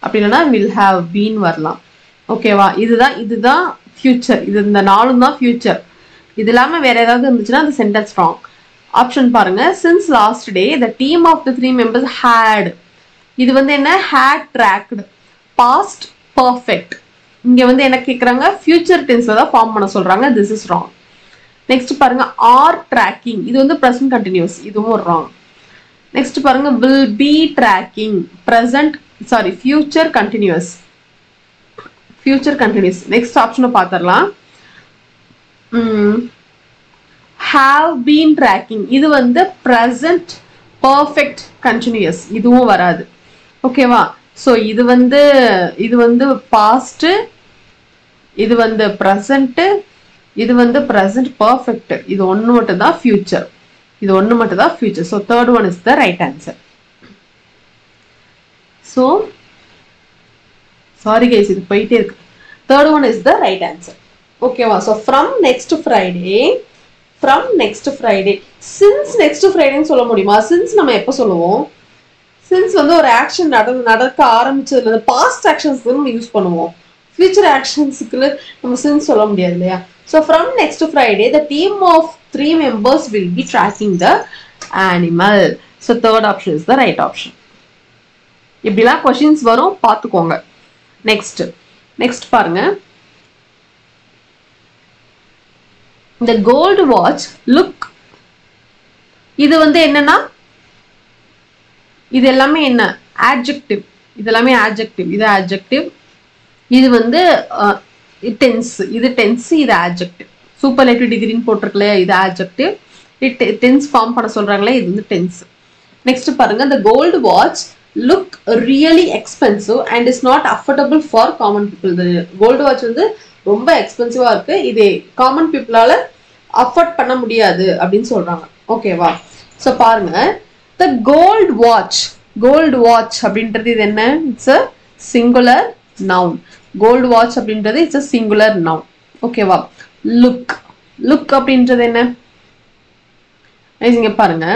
அப்படி இல்லைன்னா வில் ஹாவ் பீன் வரலாம். ஓகேவா? இதுதான் ஃபியூச்சர். இந்த நாளும் தான் ஃபியூச்சர். இது இல்லாம வேற ஏதாவது இருந்துச்சுன்னா அந்த சென்டென்ஸ் ராங். ஆப்ஷன் பாருங்க. Since last day, the team of the 3 members had. இது வந்து என்ன? had tracked. past perfect. இங்க வந்து என்ன கேக்குறாங்க? ஃபியூச்சர் டென்ஸ்ல தான் ஃபார்ம் பண்ண சொல்றாங்க. this is wrong. நெக்ஸ்ட் பாருங்க, are tracking. இது வந்து present continuous. இதுவும் wrong. நெக்ஸ்ட் பாருங்க, will be tracking. future continuous. Next ஆப்ஷனை பாத்திரலாம். have been tracking. இது வந்து present perfect continuous. இதுவும் வராது. ஓகேவா? ஸோ இது வந்து past, இது வந்து present, இது வந்து present perfect. இது ஒன்று மட்டும் தான் future. இது ஒன்று மட்டும் தான் future. So third one is the right answer. So sorry guys, இது போயிட்டே இருக்கு. Third one is the right answer. ஓகேவா? So from next Friday, since next Friday சொல்ல முடியுமா? since நம்ம எப்போ சொல்லுவோம்? since வந்து ஒரு ஆக்ஷன் நடக்க ஆரம்பிச்சதுல பாஸ்ட் ஆக்ஷன்ஸ்க்கு நம்ம யூஸ் பண்ணுவோம். ஃபியூச்சர் ஆக்ஷன்ஸ்க்கு நம்ம since சொல்ல முடியாது இல்லையா? So from next Friday, the team of 3 members will be tracking the animal. So third option is the right option. இப்படிலாம் questions வரும், பார்த்துக்கோங்க. next பாருங்க. The gold watch look. இது வந்து என்னன்னா, இது எல்லாமே என்ன? adjective. இது எல்லாமே adjective. இது adjective. இது வந்து tense. இது tense, இது adjective. superlative degree போட்டிருக்கல, இது adjective. tense form பண்ண சொல்றாங்களே, இது வந்து tense. next பாருங்க. The gold watch look really expensive and is not affordable for common people. The gold watch வந்து ரொம்ப எக்ஸ்பென்சிவா இருக்கு, இது காமன் பீப்புளால அஃபோர்ட் பண்ண முடியாது அப்படின்னு சொல்றாங்க. ஓகேவா? ஸோ பாருங்க. The gold watch அப்படின்றது இது என்ன? It's a singular noun. Gold watch அப்படின்றது இட்ஸ் அ சிங்குலர் நவுன். ஓகேவா? லுக் அப்படின்றது என்ன? இங்க பாருங்க.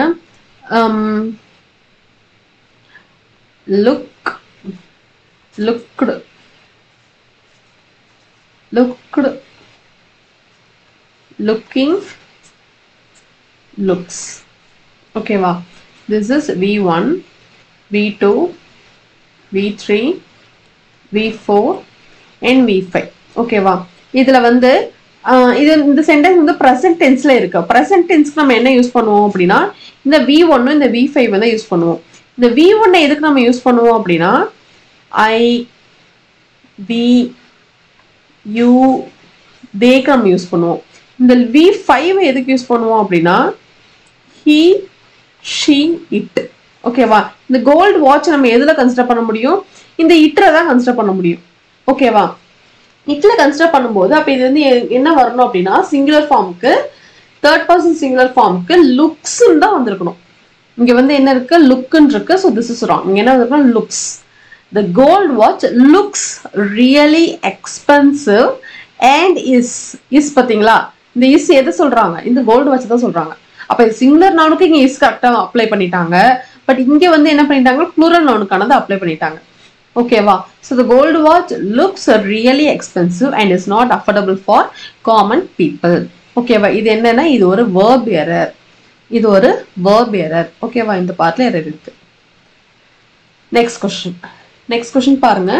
looking, looks. ஓகேவா? this is V1, V2, V3, V4 and V5. ஓகேவா? இதுல வந்து இந்த சென்டென்ஸ் வந்து present tenseல இருக்கு. present tenseக்கு நம்ம என்ன யூஸ் பண்ணுவோம் அப்படின்னா, இந்த V1 இந்த V5 வந்து யூஸ் பண்ணுவோம். இந்த V1 எதுக்கு நம்ம யூஸ் பண்ணுவோம் அப்படின்னா, I, we, you, theyக்கு நம்ம யூஸ் பண்ணுவோம். இந்த V5 எதுக்கு யூஸ் பண்ணுவோம் அப்படின்னா, he, she, it. ஓகேவா? இந்த கோல்டு வாட்ச் நம்ம எதுல கன்சிடர் பண்ண முடியும்? இந்த இட்ல தான் கன்சிடர் பண்ண முடியும். ஓகேவா? இட்ல கன்சிடர் பண்ணும்போது அப்ப இது வந்து என்ன வரணும் அப்படின்னா, சிங்குலர் ஃபார்முக்கு, தேர்ட் பர்சன் சிங்குலர் ஃபார்முக்கு லுக்ஸ் தான் வந்திருக்கணும். இங்க வந்து என்ன இருக்கு? லுக்ன்னு இருக்கு. So this is wrong. இங்க என்ன வந்திருக்கணும்? Looks. The gold watch looks really expensive and is பாத்தீங்களா? இந்த இஸ் எதை சொல்றாங்க? இந்த கோல்டு வாட்ச் தான் சொல்றாங்க. அப்ப சிங்குலர் நவுனுக்கு இங்க இஸ் கரெக்டா அப்ளை பண்ணிட்டாங்க. பட் இங்க வந்து என்ன பண்ணிட்டாங்க? ப்ளூரல் நவுனுக்கானது அப்ளை பண்ணிட்டாங்க. ஓகேவா? So the gold watch looks really expensive and is not affordable for common people. ஓகேவா? இது என்னன்னா, இது ஒரு verb error. இது ஒரு verb error. ஓகேவா? இந்த பார்ட்ல எரர் இருக்கு. நெக்ஸ்ட் கொஸ்டின் பாருங்க.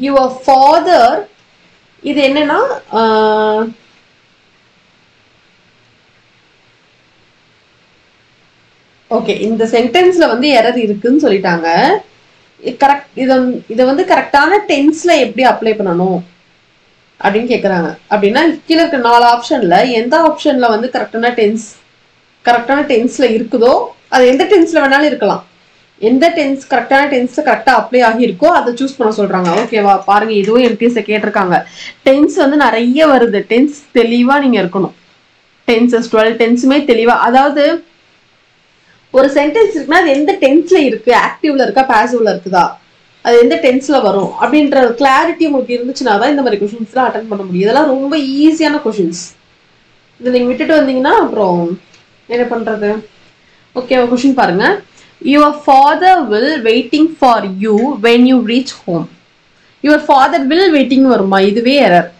your father, இது என்னன்னா, ஓகே, இந்த சென்டென்ஸ்ல வந்து எரர் இருக்குன்னு சொல்லிட்டாங்க. கரெக்ட், இதை வந்து கரெக்டான டென்ஸ்ல எப்படி அப்ளை பண்ணணும் அப்படின்னு கேட்குறாங்க. அப்படின்னா கீழே இருக்க 4 ஆப்ஷன்ல எந்த ஆப்ஷன்ல வந்து கரெக்டான டென்ஸ்ல இருக்குதோ அது எந்த டென்ஸ்ல வேணாலும் இருக்கலாம். எந்த டென்ஸ் கரெக்டான டென்ஸ் கரெக்டாக அப்ளை ஆகியிருக்கோ அதை சூஸ் பண்ண சொல்றாங்க. ஓகேவா? பாருங்க, இதுவும் எல்டிஎஸ்ல கேட்டிருக்காங்க. டென்ஸ் வந்து நிறைய வருது. டென்ஸ் தெளிவா நீங்க இருக்கணும். டென்சஸ் 12 டென்ஸுமே தெளிவா, அதாவது ஒரு சென்டென்ஸ் இருக்குன்னா அது எந்த டென்ஸ்ல இருக்கு, ஆக்டிவ்ல இருக்கா பாசிவ்ல இருக்குதா, அது எந்த டென்ஸ்ல வரும் அப்படின்ற கிளாரிட்டி உங்களுக்கு இருந்துச்சுன்னா தான் இந்த மாதிரி கொஸ்டின்ஸ்லாம் அட்டென்ட் பண்ண முடியும். இதெல்லாம் ரொம்ப ஈஸியான கொஸ்டின்ஸ். இதை நீங்க விட்டுட்டு வந்தீங்கன்னா அப்புறம் என்ன பண்றது? ஓகே, கொஸ்டின் பாருங்க. your father will waiting for you when you reach home. your father will waiting வருமா? இதுவே எரர்.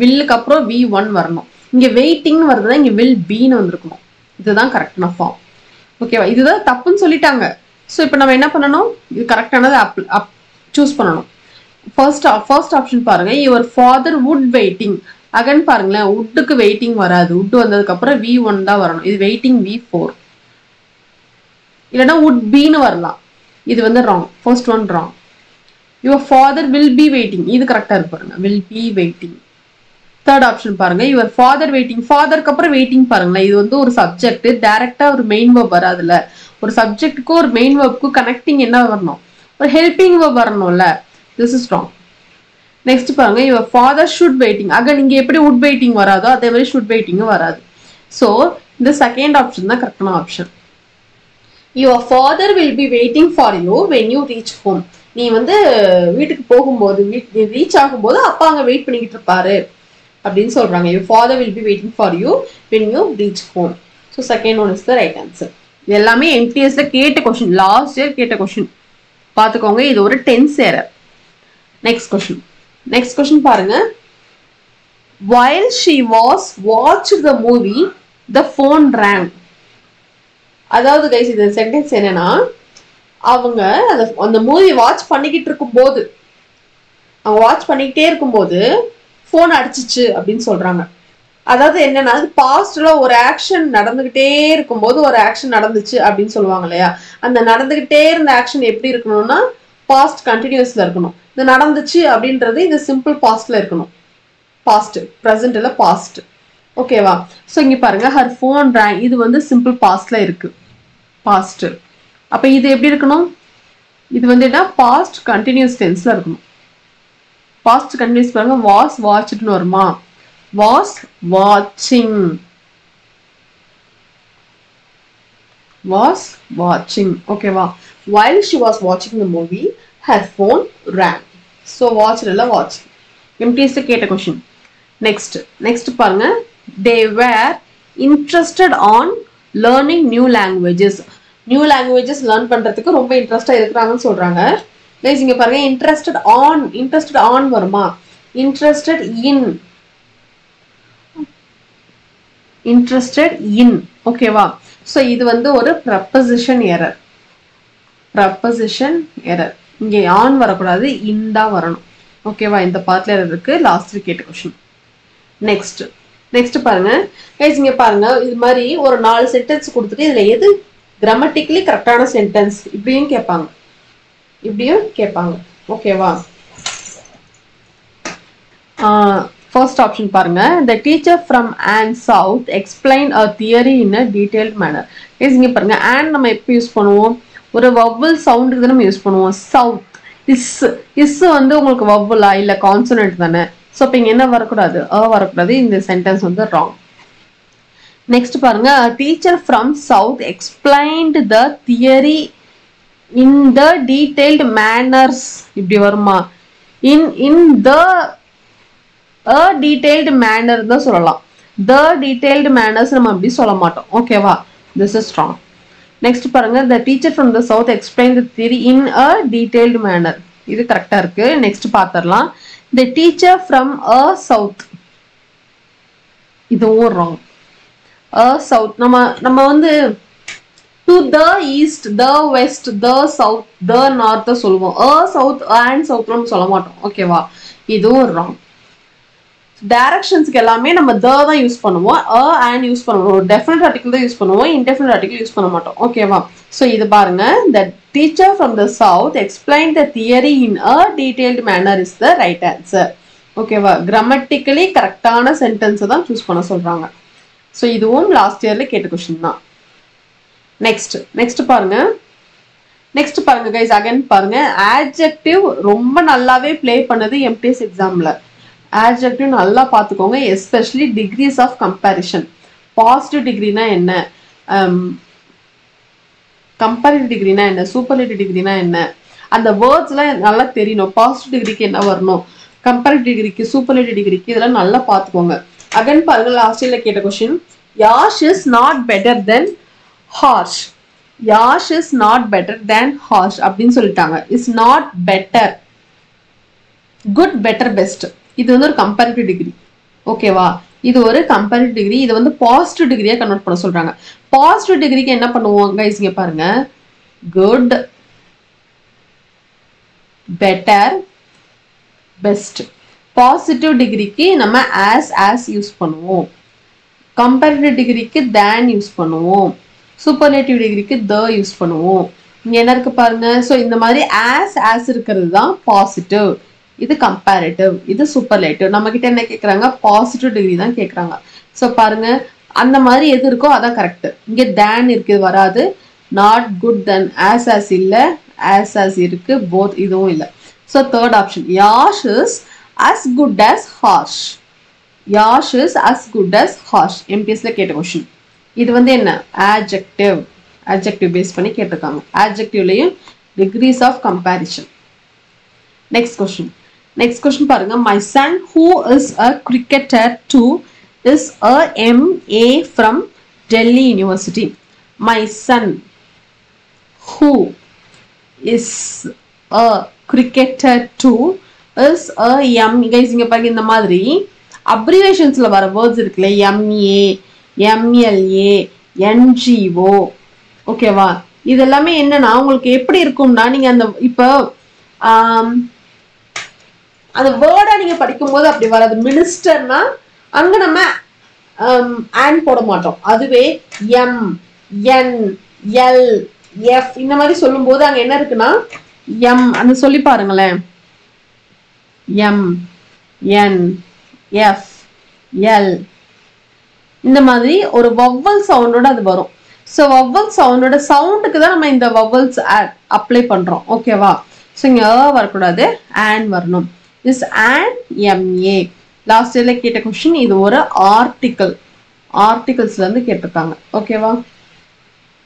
வில்லுக்கு அப்புறம் V1 வரணும். இங்க வெயிட்டிங் வருதுன்னா இங்க வில் பீன்னு வந்திருக்கணும். இதுதான் கரெக்டான ஃபார்ம். ஓகேவா? இதுதான் தப்புன்னு சொல்லிட்டாங்க. ஸோ இப்போ நம்ம என்ன பண்ணணும்? இது கரெக்டானது சூஸ் பண்ணணும். ஃபர்ஸ்ட் ஆப்ஷன் பாருங்க. Your father would waiting. Again பாருங்களேன், வுட்டுக்கு வெயிட்டிங் வராது. வுட் வந்ததுக்கு அப்புறம் V1 தான் வரணும். இது வெயிட்டிங் V4. இல்லைன்னா வுட் பீன்னு வரலாம். இது வந்து wrong. First one wrong. your father will be waiting. இது கரெக்டா இருக்கு பாருங்க. will be waiting. Third option பாருங்க. your father waiting. father க்கு அப்புறம் waiting பாருங்களேன். இது வந்து ஒரு சப்ஜெக்ட் டைரக்டா ஒரு மெயின் verb வராதுல. ஒரு சப்ஜெக்ட்க்கு ஒரு மெயின் verb-க்கு கனெக்டிங் என்ன வரணும்? ஒரு ஹெல்பிங் verb வரணும்ல. this is wrong. next பாருங்க your father should waiting. அங்க நீங்க எப்படி would waiting வராதோ அதே மாதிரி should waiting வராது. so இந்த செகண்ட் ஆப்ஷன் தான் கரெக்டான option. your father will be waiting for you when you reach home. நீ வந்து வீட்டுக்கு போகும்போது ரீச் ஆகும்போது அப்பா அங்க வெயிட் பண்ணிக்கிட்டு இருப்பாரு அப்படின்னு சொல்றாங்க. your father will be waiting for you when you reach home. so second one is the right answer. இது எல்லாமே MTS ல கேட்ட क्वेश्चन, லாஸ்ட் இயர் கேட்ட क्वेश्चन பாத்துக்கோங்க. இது ஒரு டென்ஸ் எரர். நெக்ஸ்ட் क्वेश्चन பாருங்க. while she was watched the movie the phone rang. அதாவது கைஸ் இந்த சென்டென்ஸ் என்னன்னா, அவங்க அந்த மூவி வாட்ச் பண்ணிக்கிட்டு இருக்கும்போது அவங்க வாட்ச் பண்ணிக்கிட்டே இருக்கும்போது ஃபோன் அடிச்சிச்சு அப்படின்னு சொல்றாங்க. அதாவது என்னன்னா பாஸ்ட்ல ஒரு ஆக்ஷன் நடந்துகிட்டே இருக்கும்போது ஒரு ஆக்ஷன் நடந்துச்சு அப்படின்னு சொல்லுவாங்க இல்லையா. அந்த நடந்துகிட்டே இருந்த ஆக்ஷன் எப்படி இருக்கணும்னா பாஸ்ட் கண்டினியூஸ்ல இருக்கணும். இது நடந்துச்சு அப்படின்றது இந்த சிம்பிள் பாஸ்ட்ல இருக்கணும். பாஸ்ட் பிரசன்ட் இல்ல பாஸ்ட். ஓகேவா? ஸோ இங்க பாருங்க her phone rang. இது வந்து சிம்பிள் பாஸ்ட்ல இருக்கு. பாஸ்ட். அப்ப இது எப்படி இருக்கணும்? இது வந்து என்ன பாஸ்ட் கண்டினியூஸ் டென்ஸ்ல இருக்கணும். பாஸ்ட் கண்டினியூஸ் பாருங்க was watchedனு வருமா? was watching. was watching. ஓகேவா? while she was watching the movie her phone rang. so watched இல்ல watch. MTS கேட்ட क्वेश्चन. next பாருங்க. they were interested on learning new languages. New languages learn பண்றதுக்கு ரொம்ப இன்ட்ரெஸ்டா இருக்கிறாங்கன்னு சொல்றாங்க. கைஸ் இங்க பாருங்க interested on வருமா? interested in ஓகேவா? சோ இது வந்து ஒரு preposition error. இங்க on வரக்கூடாது, in தான் வரணும். ஓகேவா? இந்த பார்ட்ல இருக்கு. லாஸ்ட் கேட்ட क्वेश्चन. நெக்ஸ்ட் பாருங்க. கைஸ் இங்க பாருங்க இது மாதிரி ஒரு 4 சென்டென்ஸ் கொடுத்துட்டு இதுல எது கிராமட்டிக்கலி கரெக்டான சென்டென்ஸ் இப்படியும் கேட்பாங்க. ஓகேவா? ஃபர்ஸ்ட் ஆப்ஷன் பாருங்க. the teacher from Ann South explained a theory in a detailed manner. Guys இங்க பாருங்க and நம்ம எப்ப யூஸ் பண்ணுவோம்? ஒரு vowel சவுண்டுக்கு நம்ம யூஸ் பண்ணுவோம். south is வந்து உங்களுக்கு vowel இல்ல கான்சோனன்ட் தானே. சோ அப்ப இங்க என்ன வரக்கூடாது? வரக்கூடாது. இந்த சென்டென்ஸ் வந்து ராங். நெக்ஸ்ட் பாருங்க. a teacher from South explained the theory in the detailed manners. இப்படி வருமா? in the a detailed manner தான் சொல்லலாம். the detailed manners நம்ம அப்படி சொல்ல மாட்டோம். ஓகேவா? this is wrong. நெக்ஸ்ட் பாருங்க. the teacher from the South explained the theory in a detailed manner. இது கரெக்டா இருக்கு. Next பாத்துறலாம். the teacher from a South. இதுவும் wrong. south நம்ம வந்து to the east, the west, the south, the north சொல்லுவோம். south and south நம்ம சொல்ல மாட்டோம். ஓகேவா? இதுவும் wrong. டைரக்ஷன்ஸ்க்கு எல்லாமே நம்ம the தான் யூஸ் பண்ணுவோம். and யூஸ் பண்ணுவோம். டெஃபினட் ஆர்டிகல் தான் யூஸ் பண்ணுவோம். இன்டெஃபினட் ஆர்டிகல் யூஸ் பண்ண மாட்டோம். ஓகேவா? சோ இது பாருங்க. the teacher from the South explained the theory in a detailed manner is the right answer. ஓகேவா? கிராமட்டிக்கலி கரெக்டான சென்டென்ஸ் தான் சூஸ் பண்ண சொல்றாங்க. சோ இதுவும் லாஸ்ட் இயர்ல கேட்ட क्वेश्चन தான். நெக்ஸ்ட் பாருங்க गाइस अगेन பாருங்க. adjective ரொம்ப நல்லாவே ப்ளே பண்ணது MTS எக்ஸாம்ல. adjective நல்லா பாத்துக்கோங்க. especially degrees of comparison. Positive டிகிரினா என்ன, கம்பேரிட்டிவ் டிகிரினா என்ன, சூப்பர்லேட்டிவ் டிகிரினா என்ன, அந்த வேர்ட்ஸ்லாம் நல்லா தெரியணும். பாசிட்டிவ் டிகிரிக்கு என்ன வரணும், கம்பேரிட்டிவ் டிகிரிக்கு, சூப்பர்லேட்டிவ் டிகிரிக்கு இதெல்லாம் நல்லா பாத்துக்கோங்க. அகைன் பாருங்க. லாஸ்ட் இயர்ல கேட்ட question. Yash is not better then harsh. Yash is not better then harsh அப்படின்னு சொல்லிட்டாங்க. Is not better, good, better, best. இது வந்து ஒரு கம்பேரிட்டிவ் டிகிரி. ஓகேவா? இது ஒரு கம்பேரிட்டிவ் டிகிரி. இது வந்து பாசிட்டிவ் டிகிரியா கன்வெர்ட் பண்ண சொல்றாங்க. பாசிட்டிவ் டிகிரிக்கு என்ன பண்ணுவோம் கைஸ்? இங்க பாருங்க. Good, better, best. பாசிட்டிவ் டிகிரிக்கு நம்ம as யூஸ் பண்ணுவோம். கம்பேரிட்டிவ் டிகிரிக்கு than யூஸ் பண்ணுவோம். சூப்பர்லேட்டிவ் டிகிரிக்கு the யூஸ் பண்ணுவோம். இங்க என்ன இருக்கு பாருங்க. ஸோ இந்த மாதிரி as இருக்கிறது தான் பாசிட்டிவ், இது கம்பேரிட்டிவ், இது சூப்பர்லேட்டிவ். நம்ம கிட்ட என்ன கேட்குறாங்க, பாசிட்டிவ் டிகிரி தான் கேட்குறாங்க. ஸோ பாருங்க அந்த மாதிரி எது இருக்கோ அதான் கரெக்ட். இங்கே தேன் இருக்கு வராது, நாட் குட் தென் as இல்லை, as இருக்கு, போத் இதுவும் இல்லை. So third option Yash is as good as harsh. Yash is as good as harsh. எம்பிஎஸ்ல கேட்ட கொஸ்டின். இது வந்து என்ன, adjective, adjective பேஸ் பண்ணி கேட்டிருக்காங்க. adjectiveலயும் degrees of comparison. next question பாருங்க. my son who is a cricketer too is a MA from Delhi University. my son who is a cricketer too is a guys இங்க பாருங்க இந்த மாதிரி அப்ரிவேஷன்ஸ்ல வர வேர்ட்ஸ் இருக்குல்ல, MA, MLA, NGO, ஓகேவா? இது எல்லாமே என்னன்னா உங்களுக்கு எப்படி இருக்கும்னா, நீங்க அந்த இப்போ அந்த வேர்டை நீங்க படிக்கும்போது அப்படி வராது. மினிஸ்டர்னா அங்க நம்ம ஆன் போட மாட்டோம், அதுவே M, N, L, F இந்த மாதிரி சொல்லும் போது அங்க என்ன இருக்குன்னா M அந்த சொல்லி பாருங்களேன், M, N, F, L இந்த மாதிரி ஒரு வவ்வல் சவுண்டோட அது வரும். ஸோ வவ்வல் சவுண்டோட சவுண்டுக்கு தான் நம்ம இந்த வவ்வல்ஸ் அப்ளை பண்றோம், ஓகேவா? ஸோ இங்க வரக்கூடாது, ஆன் வரணும். Is on MA. லாஸ்ட் இயர்ல கேட்ட கொஸ்டின், இது ஒரு ஆர்டிகல், ஆர்டிகல்ஸ்ல இருந்து கேட்டிருக்காங்க, ஓகேவா?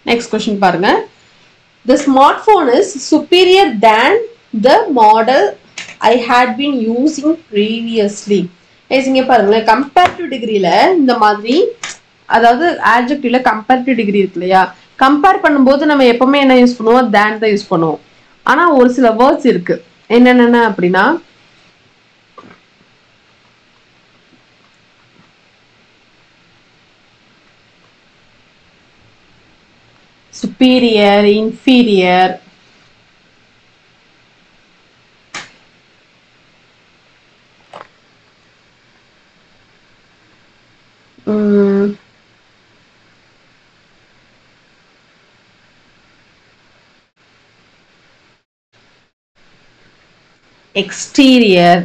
நெக்ஸ்ட் கொஸ்டின் பாருங்க. The smartphone is superior than the model I had been using previously. இங்க பாருங்களேன், கம்பேரிட்டிவ் டிகிரியில இந்த மாதிரி, அதாவது ஆட்ஜெக்டிவ்ல கம்பேரிட்டிவ் டிகிரி இருக்கு இல்லையா, கம்பேர் பண்ணும்போது நம்ம எப்பவுமே என்ன யூஸ் பண்ணுவோம், தேன் தான் யூஸ் பண்ணுவோம். ஆனா ஒரு சில வேர்ட்ஸ் இருக்கு, என்னென்ன அப்படின்னா superior, inferior, exterior,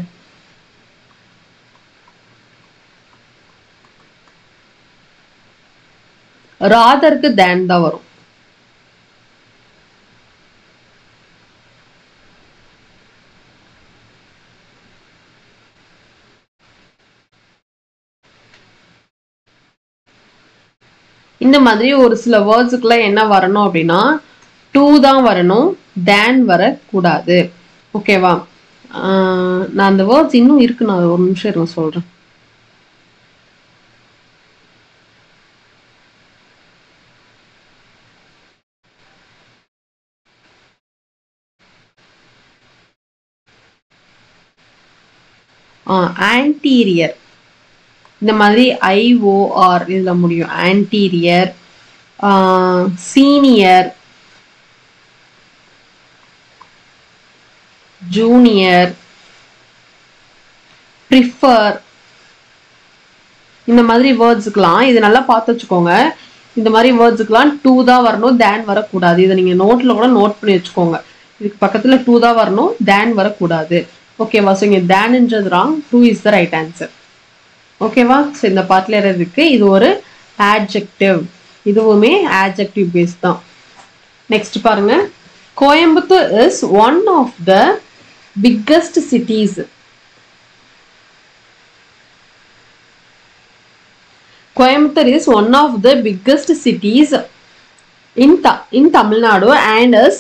ராதருக்கு தேன் தான் வரும். இந்த மாதிரி ஒரு சில வேர்ட்ஸுக்குள்ள என்ன வரணும் அப்படின்னா டூ தான் வரணும், தேன் வரக்கூடாது, ஓகேவா? நான் அந்த வேர்ட்ஸ் இன்னும் இருக்கு, நான் ஒரு நிமிஷம் இருங்க சொல்றேன். ஆன்டீரியர், இந்த மாதிரி IOR இதுல முடியும். ஆன்டீரியர், சீனியர், ஜூனியர், ப்ரிஃபர், இந்த மாதிரி வேர்ட்ஸுக்கெல்லாம் இது நல்லா பார்த்து வச்சுக்கோங்க. இந்த மாதிரி வேர்ட்ஸுக்கெல்லாம் டூ தான் வரணும், தேன் வரக்கூடாது. இதை நீங்க நோட்ல கூட நோட் பண்ணி வச்சுக்கோங்க. இதுக்கு பக்கத்துல டூ தான் வரணும், தேன் வரக்கூடாது, ஓகேவா? ஸோ இங்க தேன்ன்றது wrong, to is the right answer, ஓகேவா? ஸோ இந்த பார்ட்ல இருக்கு, இது ஒரு ஆட்ஜெக்டிவ், இதுவுமே ஆட்ஜெக்டிவ் பேஸ் தான். நெக்ஸ்ட் பாருங்க. Coimbatore is one of the biggest cities. Coimbatore is one of the biggest cities in Tamil Nadu and is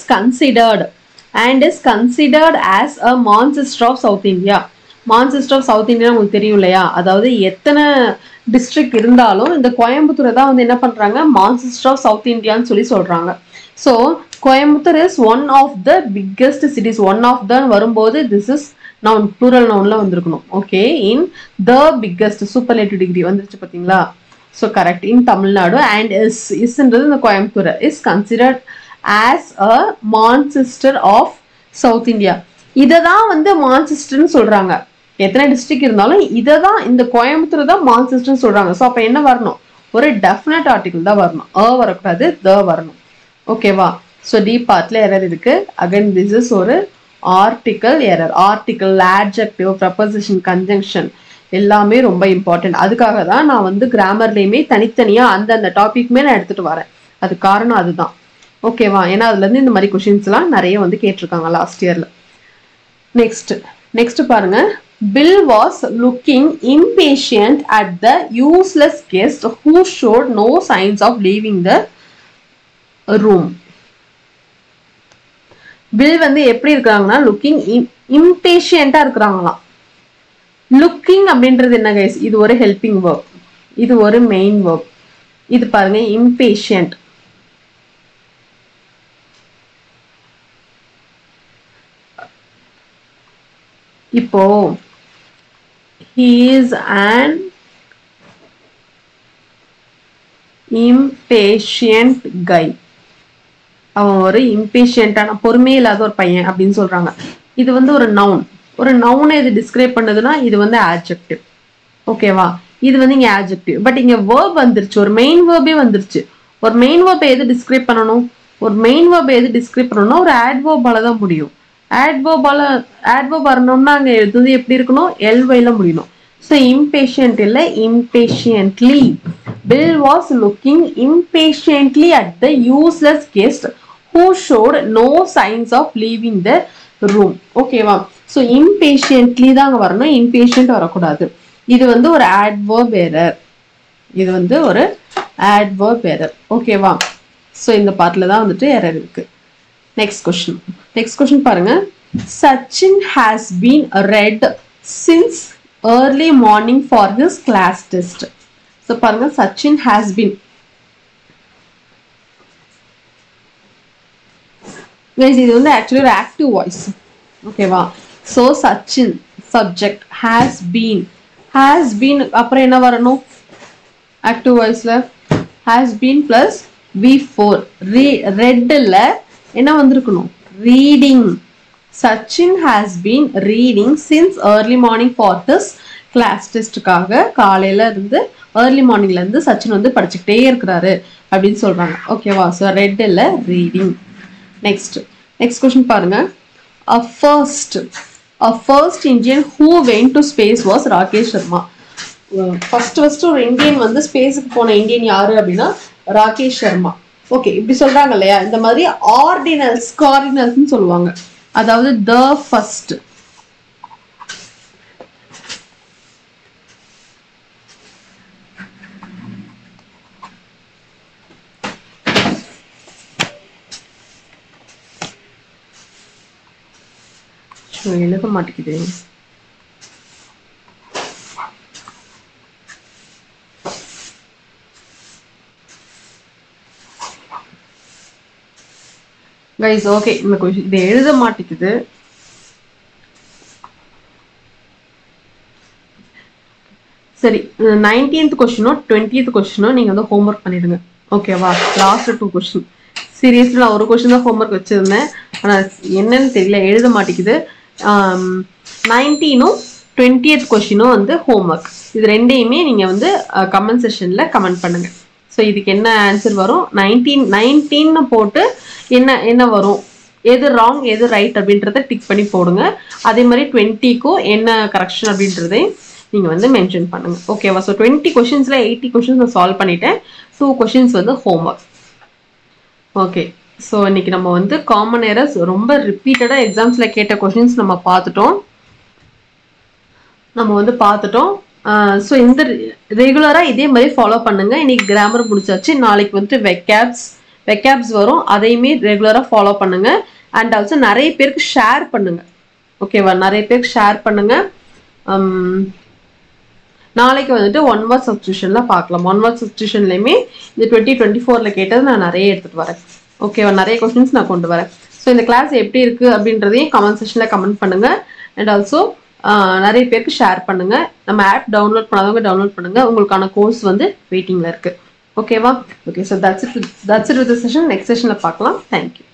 considered as a Manchester of South India. Manchester of South India உங்களுக்கு தெரியும் இல்லையா? அதாவது எத்தனை டிஸ்ட்ரிக்ட் இருந்தாலும் இந்த கோயம்புத்தூரை தான் வந்து என்ன பண்றாங்க, Manchester of South Indiaன்னு சொல்லி சொல்றாங்க. So Coimbatore is one of the biggest cities. One of the வரும்போது திஸ் இஸ் நவுன், ப்ளூரல் நவுன்ல வந்திருக்கணும், okay? In the biggest superlative degree வந்துருச்சு பாத்தீங்களா? So correct. In Tamil Nadu and இஸ்ன்றது இந்த Coimbatore is considered as a Manchester of South India. இதை தான் வந்து மான்செஸ்டர்னு சொல்றாங்க. எத்தனை டிஸ்ட்ரிக்ட் இருந்தாலும் இதை தான், இந்த கோயம்புத்தூர் தான் மான்செஸ்டர்னு சொல்றாங்க. ஸோ அப்போ என்ன வரணும், ஒரு டெஃபினட் ஆர்டிகிள் தான் வரணும், வரக்கூடாது, த வரணும், ஓகேவா? ஸோ டி பார்ட்ல எரர் இருக்கு. அகைன் திஸ் இஸ் ஒரு article error. Article, adjective, preposition, conjunction எல்லாமே ரொம்ப இம்பார்ட்டன்ட். அதுக்காக தான் நான் வந்து கிராமர்லையுமே தனித்தனியாக அந்தந்த டாபிக்மே நான் எடுத்துகிட்டு வரேன். அது காரணம் அதுதான். ஓகேவா? ஏன்னா அதுலேருந்து இந்த மாதிரி கொஷின்ஸ்லாம் நிறைய வந்து கேட்டிருக்காங்க லாஸ்ட் இயரில். நெக்ஸ்ட் பாருங்க. Bill was looking impatient at the useless guest who showed no signs of leaving the room. Bill வந்து எப்படி இருக்காங்கன்னா லுக்கிங் இம்பேஷியண்டா இருக்கிறாங்களாம். லுக்கிங் அப்படின்றது என்ன கைஸ்? இது ஒரு ஹெல்பிங் வேர்ப், இது ஒரு மெயின் வேர்ப். இது பாருங்க இம்பேஷியன்ட். இப்போ he is an impatient guy. அவன் ஒரு இம்பேஷியன்டான, பொறுமையே இல்லாத ஒரு பையன் அப்படின்னு சொல்றாங்க. இது வந்து ஒரு நவுன். ஒரு நவுனை இது டிஸ்கிரைப் பண்ணுதுன்னா இது வந்து ஆட்ஜெக்டிவ். ஓகேவா? இது வந்து இங்க ஆட்ஜெக்டிவ். பட் இங்க வேர்ப் வந்துருச்சு, ஒரு மெயின் வேர்பே வந்துருச்சு. ஒரு மெயின் வேர்பை எது டிஸ்கிரைப் பண்ணணும்? ஒரு மெயின் வேர்பை எது டிஸ்கிரைப் பண்ணணும்னா ஒரு ஆட்வர்பால தான் முடியும். ஆட்வர்ப் வரணும்னா அங்க எழுதுறது எப்படி இருக்கணும்? எல்வைல முடியணும். ஸோ இம்பேஷியன்ட் இல்ல, impatiently. Bill was looking impatiently at the useless guest who showed no signs of leaving the room. ஓகேவா? ஸோ impatiently தான் அங்க வரணும், impatient வரக்கூடாது. இது வந்து ஒரு adverb error. இது வந்து ஒரு adverb error. ஓகேவா? ஸோ இந்த பார்ட்ல தான் வந்துட்டு எரர் இருக்கு. நெக்ஸ்ட் கொஸ்டின் பாருங்க. Sachin has been read since early morning for his class test. So பாருங்க, Sachin has been. Guys, இது வந்து actually ஒரு active voice. ஓகேவா? So Sachin subject has been அப்புறம் என்ன வரணும்? active voiceல has been plus V4. readல என்ன வந்திருக்கணும்? reading. Sachin has been reading since early morning for his class testக்காக காலையில இருந்து early morningல இருந்து சச்சின் வந்து படிச்சுக்கிட்டே இருக்கிறாரு அப்படின்னு சொல்றாங்க. ஓகேவா? ஸோ ரெட் இல்ல, ரீடிங். நெக்ஸ்ட் கொஸ்டின் பாருங்க. A first Indian who went to space was Rakesh Sharma. First ஒரு இந்தியன் வந்து ஸ்பேஸுக்கு போன இந்தியன் யாரு அப்படின்னா ராகேஷ் சர்மா. ஓகே, இப்படி சொல்றாங்க இல்லையா? இந்த மாதிரி கார்டினல்ஸ்னு சொல்லுவாங்க. அதாவது the first. எழுத மாட்டேங்குது. கைஸ் ஓகே, இந்த கொஸ்டின் இது எழுத மாட்டேங்குது. சரி, 19th கொஸ்டினோ 20th கொஸ்டினோ நீங்க வந்து ஹோம்ஒர்க் பண்ணிடுங்க. ஓகேவா? Last 2 question. சீரியஸ்லி நான் ஒரு கொஸ்டின் தான் ஹோம்ஒர்க் வச்சிருந்தேன், ஆனால் என்னன்னு தெரியல, எழுத மாட்டேங்குது. 19th 20th கொஸ்டினும் வந்து ஹோம்ஒர்க். இது ரெண்டையுமே நீங்க வந்து கமெண்ட் செஷன்ல கமெண்ட் பண்ணுங்க. ஸோ இதுக்கு என்ன ஆன்சர் வரும்? 19 போட்டு என்ன வரும், எது ராங் எது ரைட் அப்படின்றத டிக் பண்ணி போடுங்க. அதே மாதிரி 20க்கும் என்ன கரெக்ஷன் அப்படின்றதையும் நீங்க வந்து மென்ஷன் பண்ணுங்க. ஓகேவா? ஸோ 20 கொஸ்டின்ஸ்ல 80 கொஸ்டின்ஸ் நான் சால்வ் பண்ணிட்டேன். 2 கொஸ்டின்ஸ் வந்து ஹோம்ஒர்க். ஓகே, ஸோ இன்னைக்கு நம்ம வந்து காமன் எரர்ஸ் ரொம்ப ரிப்பீட்டடா எக்ஸாம்ஸ்ல கேட்ட கொஸ்டின்ஸ் நம்ம பார்த்துட்டோம். ஸோ இந்த ரெகுலராக இதே மாதிரி ஃபாலோ பண்ணுங்க. இன்னைக்கு கிராமர் முடிச்சாச்சு. நாளைக்கு வந்துட்டு வெக்காப்ஸ் வரும், அதையுமே ரெகுலராக ஃபாலோ பண்ணுங்க. அண்ட் ஆல்சோ நிறைய பேருக்கு ஷேர் பண்ணுங்க. ஓகேவா? நிறைய பேருக்கு ஷேர் பண்ணுங்க. நாளைக்கு வந்துட்டு 1 word சப்ஸ்டியூஷன்ல பார்க்கலாம். 1 word சப்ஸ்டியூஷன்லையுமே இந்த 2024ல கேட்டது நான் நிறைய எடுத்துட்டு வரேன். ஓகேவா? நிறைய கொஸ்டின்ஸ் நான் கொண்டு வரேன். ஸோ இந்த கிளாஸ் எப்படி இருக்கு அப்படின்றதையும் கமெண்ட் செக்ஷன்ல கமெண்ட் பண்ணுங்க. அண்ட் ஆல்சோ நிறைய பேருக்கு ஷேர் பண்ணுங்க. நம்ம ஆப் டவுன்லோட் பண்ணாதவங்க டவுன்லோட் பண்ணுங்க. உங்களுக்கான கோர்ஸ் வந்து வெயிட்டிங்ல இருக்கு. ஓகேவா? Okay, so that's it with the session. Next செஷன்ல பார்க்கலாம். தேங்க்யூ.